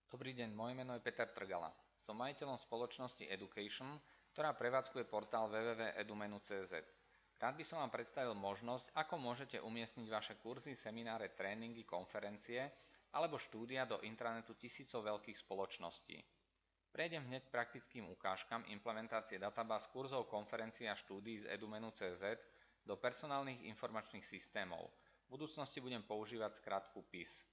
Dobrý deň, moje meno je Peter Trgala. Som majiteľom spoločnosti Education, ktorá prevádzkuje portál www.edumenu.cz. Rád by som vám predstavil možnosť, ako môžete umiestniť vaše kurzy, semináre, tréningy, konferencie alebo štúdia do intranetu tisícov veľkých spoločností. Prejdem hneď k praktickým ukážkam implementácie databáz kurzov, konferencií a štúdií z Edumenu.cz do personálnych informačných systémov. V budúcnosti budem používať skratku PIS.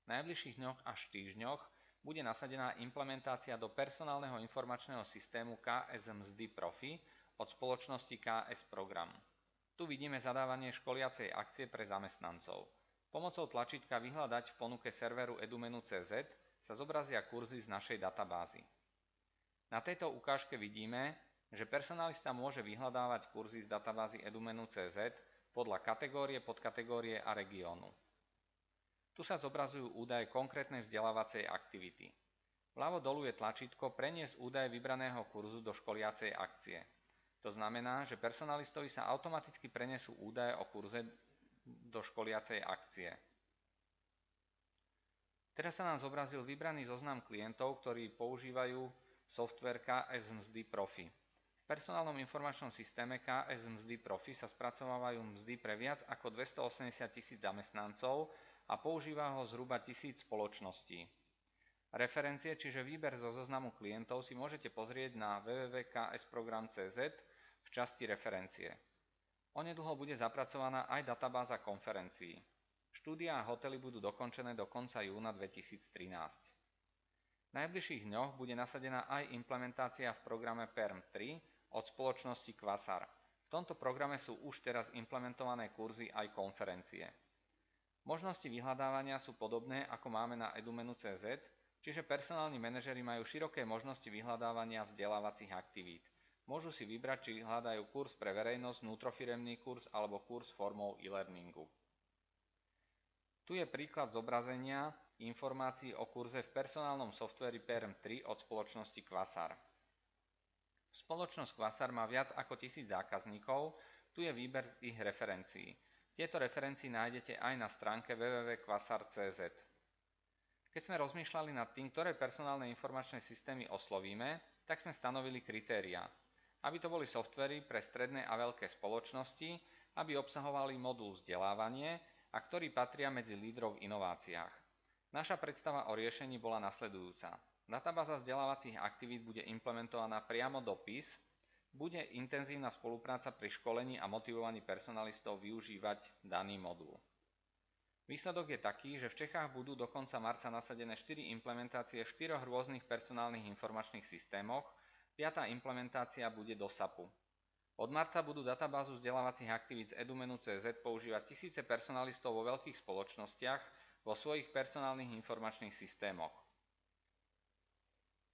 V najbližších dňoch až týždňoch bude nasadená implementácia do personálneho informačného systému KS Mzdy Profi od spoločnosti KS Program. Tu vidíme zadávanie školiacej akcie pre zamestnancov. Pomocou tlačítka Vyhľadať v ponuke serveru Edumenu.cz sa zobrazia kurzy z našej databázy. Na tejto ukážke vidíme, že personalista môže vyhľadávať kurzy z databázy Edumenu.cz podľa kategórie, podkategórie a regiónu. Tu sa zobrazujú údaje konkrétnej vzdelávacej aktivity. Vľavo dolu je tlačítko Preniesť údaje vybraného kurzu do školiacej akcie. To znamená, že personalistovi sa automaticky prenesú údaje o kurze do školiacej akcie. Teraz sa nám zobrazil vybraný zoznam klientov, ktorí používajú software KS Mzdy Profi. V personálnom informačnom systéme KS Mzdy Profi sa spracovávajú mzdy pre viac ako 280 000 zamestnancov a používa ho zhruba 1000 spoločností. Referencie, čiže výber zo zoznamu klientov, si môžete pozrieť na www.ksprogram.cz v časti Referencie. Onedlho bude zapracovaná aj databáza konferencií. Štúdia a hotely budú dokončené do konca júna 2013. V najbližších dňoch bude nasadená aj implementácia v programe PERM3 od spoločnosti Quasar. V tomto programe sú už teraz implementované kurzy aj konferencie. Možnosti vyhľadávania sú podobné, ako máme na Edumenu.cz, čiže personálni manažeri majú široké možnosti vyhľadávania vzdelávacích aktivít. Môžu si vybrať, či hľadajú kurz pre verejnosť, vnútrofiremný kurz alebo kurz formou e-learningu. Tu je príklad zobrazenia informácií o kurze v personálnom softveri PERM3 od spoločnosti Quasar. Spoločnosť Quasar má viac ako 1000 zákazníkov, tu je výber z ich referencií. Tieto referencie nájdete aj na stránke www.quasar.cz. Keď sme rozmýšľali nad tým, ktoré personálne informačné systémy oslovíme, tak sme stanovili kritériá. Aby to boli softvery pre stredné a veľké spoločnosti, aby obsahovali modul vzdelávanie a ktorí patria medzi lídrov v inováciách. Naša predstava o riešení bola nasledujúca. Databáza vzdelávacích aktivít bude implementovaná priamo do PIS, bude intenzívna spolupráca pri školení a motivovaní personalistov využívať daný modul. Výsledok je taký, že v Čechách budú do konca marca nasadené 4 implementácie v 4 rôznych personálnych informačných systémoch, 5. implementácia bude do SAPu. Od marca budú databázu vzdelávacích aktivít z Edumenu.cz používať tisíce personalistov vo veľkých spoločnostiach vo svojich personálnych informačných systémoch.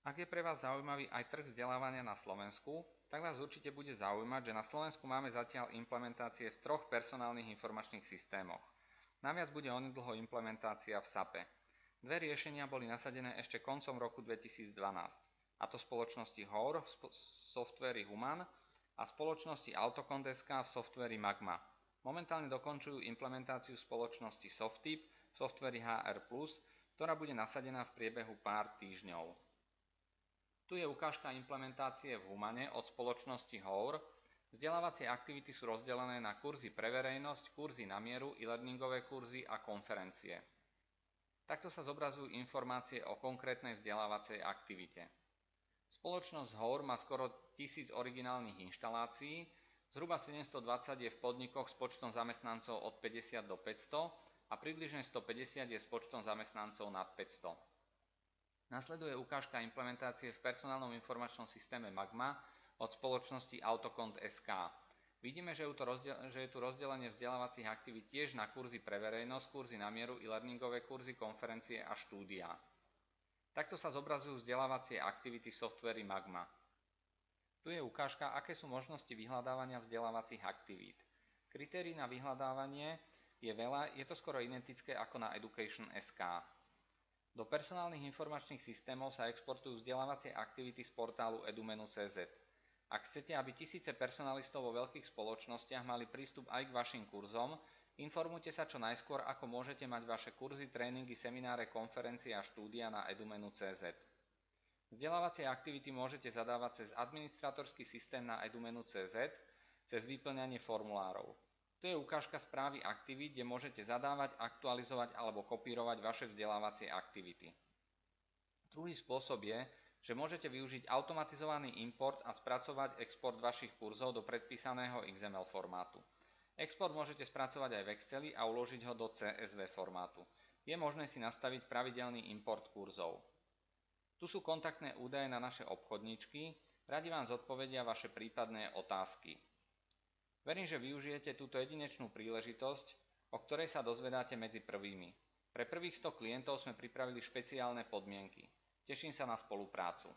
Ak je pre vás zaujímavý aj trh vzdelávania na Slovensku, tak vás určite bude zaujímať, že na Slovensku máme zatiaľ implementácie v 3 personálnych informačných systémoch. Naviac bude onedlho implementácia v SAPe. 2 riešenia boli nasadené ešte koncom roku 2012, a to spoločnosti HOR v softveri Human a spoločnosti Autocond.sk v softveri Magma. Momentálne dokončujú implementáciu spoločnosti Softip v softveri HR+, ktorá bude nasadená v priebehu pár týždňov. Tu je ukážka implementácie v Humane od spoločnosti HOR. Vzdelávacie aktivity sú rozdelené na kurzy pre verejnosť, kurzy na mieru, e-learningové kurzy a konferencie. Takto sa zobrazujú informácie o konkrétnej vzdelávacej aktivite. Spoločnosť HOR má skoro 1000 originálnych inštalácií, zhruba 720 je v podnikoch s počtom zamestnancov od 50 do 500 a približne 150 je s počtom zamestnancov nad 500. Nasleduje ukážka implementácie v personálnom informačnom systéme Magma od spoločnosti Autocond.sk. Vidíme, že je tu rozdelenie vzdelávacích aktivít tiež na kurzy pre verejnosť, kurzy na mieru, e-learningové kurzy, konferencie a štúdia. Takto sa zobrazujú vzdelávacie aktivity v softveri Magma. Tu je ukážka, aké sú možnosti vyhľadávania vzdelávacích aktivít. Kritérií na vyhľadávanie je veľa, je to skoro identické ako na Education.sk. Do personálnych informačných systémov sa exportujú vzdelávacie aktivity z portálu Edumenu.cz. Ak chcete, aby tisíce personalistov vo veľkých spoločnostiach mali prístup aj k vašim kurzom, Informujte sa čo najskôr, ako môžete mať vaše kurzy, tréningy, semináre, konferencie a štúdia na edumenu.cz. Vzdelávacie aktivity môžete zadávať cez administratorský systém na edumenu.cz, cez vyplňanie formulárov. Tu je ukážka správy aktivít, kde môžete zadávať, aktualizovať alebo kopírovať vaše vzdelávacie aktivity. Druhý spôsob je, že môžete využiť automatizovaný import a spracovať export vašich kurzov do predpísaného XML formátu. Export môžete spracovať aj v Exceli a uložiť ho do CSV formátu. Je možné si nastaviť pravidelný import kurzov. Tu sú kontaktné údaje na naše obchodníčky, radi vám zodpovedia vaše prípadné otázky. Verím, že využijete túto jedinečnú príležitosť, o ktorej sa dozvedáte medzi prvými. Pre prvých 100 klientov sme pripravili špeciálne podmienky. Teším sa na spoluprácu.